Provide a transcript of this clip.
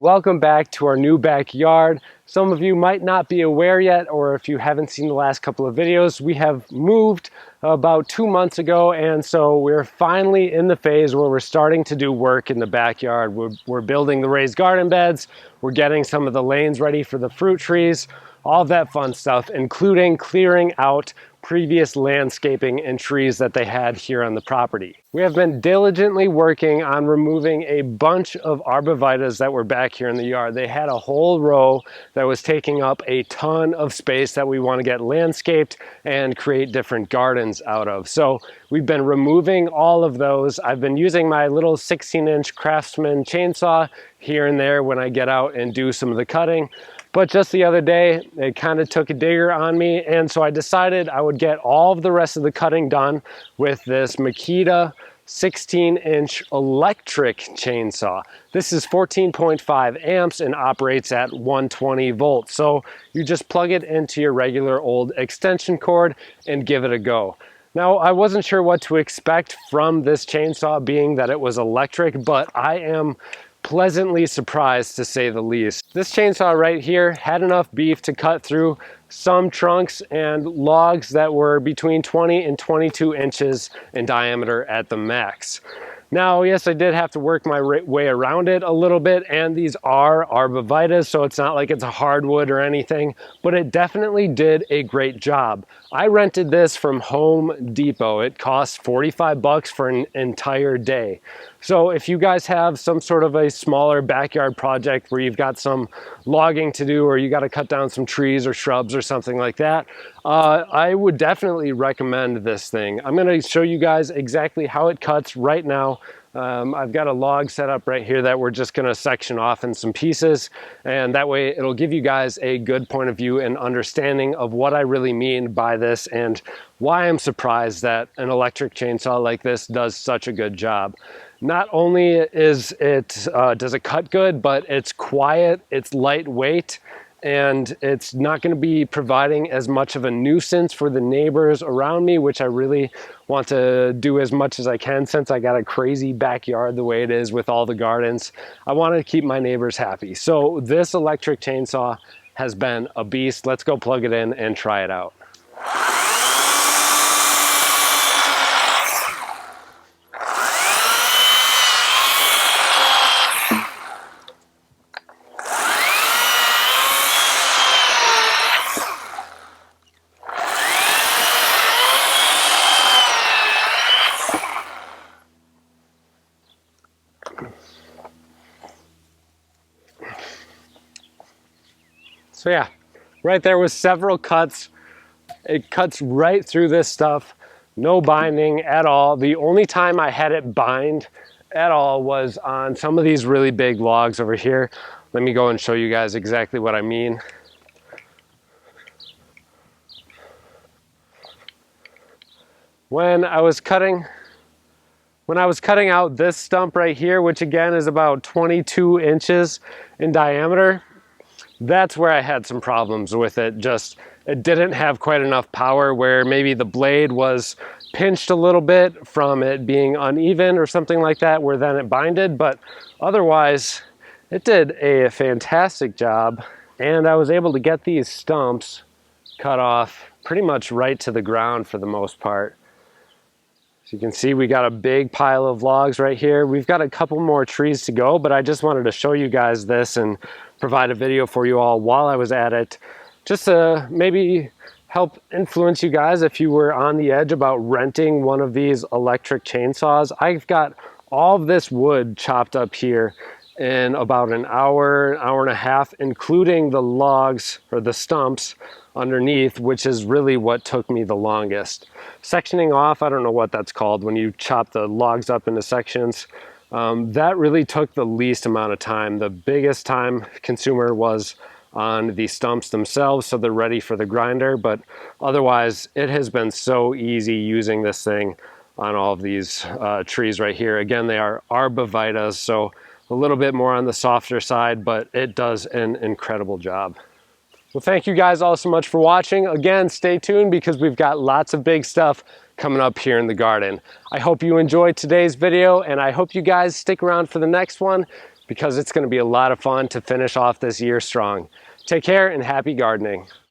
welcome back to our new backyard. Some of you might not be aware yet, or if you haven't seen the last couple of videos, we have moved about 2 months ago, and so we're finally in the phase where we're starting to do work in the backyard. We're building the raised garden beds, we're getting some of the lanes ready for the fruit trees, all of that fun stuff, including clearing out previous landscaping and trees that they had here on the property. We have been diligently working on removing a bunch of arborvitaes that were back here in the yard. They had a whole row that was taking up a ton of space that we want to get landscaped and create different gardens out of. So we've been removing all of those. I've been using my little 16-inch Craftsman chainsaw here and there when I get out and do some of the cutting. But just the other day, it kind of took a digger on me, and so I decided I would get all of the rest of the cutting done with this Makita 16-inch electric chainsaw. This is 14.5 amps and operates at 120 volts. So you just plug it into your regular old extension cord and give it a go. Now, I wasn't sure what to expect from this chainsaw, being that it was electric, but I am pleasantly surprised, to say the least. This chainsaw right here had enough beef to cut through some trunks and logs that were between 20 and 22 inches in diameter at the max. Now, yes, I did have to work my way around it a little bit, and these are arborvitaes, so it's not like it's a hardwood or anything, but it definitely did a great job. I rented this from Home Depot. It cost 45 bucks for an entire day. So if you guys have some sort of a smaller backyard project where you've got some logging to do, or you got to cut down some trees or shrubs or something like that, I would definitely recommend this thing. I'm going to show you guys exactly how it cuts right now. I've got a log set up right here that we're just going to section off in some pieces, and that way it'll give you guys a good point of view and understanding of what I really mean by this and why I'm surprised that an electric chainsaw like this does such a good job. Not only is it does it cut good, but it's quiet, it's lightweight, and it's not going to be providing as much of a nuisance for the neighbors around me, which I really want to do as much as I can since I got a crazy backyard the way it is with all the gardens. I want to keep my neighbors happy. So this electric chainsaw has been a beast. Let's go plug it in and try it out. So yeah, right there was several cuts. It cuts right through this stuff, no binding at all. The only time I had it bind at all was on some of these really big logs over here. Let me go and show you guys exactly what I mean. When I was cutting out this stump right here, which again is about 22 inches in diameter, that's where I had some problems with it. It didn't have quite enough power, where maybe the blade was pinched a little bit from it being uneven or something like that, where then it binded, but otherwise it did a fantastic job. And I was able to get these stumps cut off pretty much right to the ground for the most part. So you can see we got a big pile of logs right here. We've got a couple more trees to go, but I just wanted to show you guys this and provide a video for you all while I was at it, just to maybe help influence you guys if you were on the edge about renting one of these electric chainsaws. I've got all of this wood chopped up here in about an hour and a half, including the logs or the stumps underneath, which is really what took me the longest. Sectioning off, I don't know what that's called when you chop the logs up into sections. That really took the least amount of time. The biggest time consumer was on the stumps themselves, so they're ready for the grinder, but otherwise it has been so easy using this thing on all of these trees right here. Again, they are arborvitaes, so a little bit more on the softer side, but it does an incredible job. Well, thank you guys all so much for watching. Again, stay tuned because we've got lots of big stuff coming up here in the garden. I hope you enjoyed today's video, and I hope you guys stick around for the next one. because it's going to be a lot of fun to finish off this year strong. Take care and happy gardening.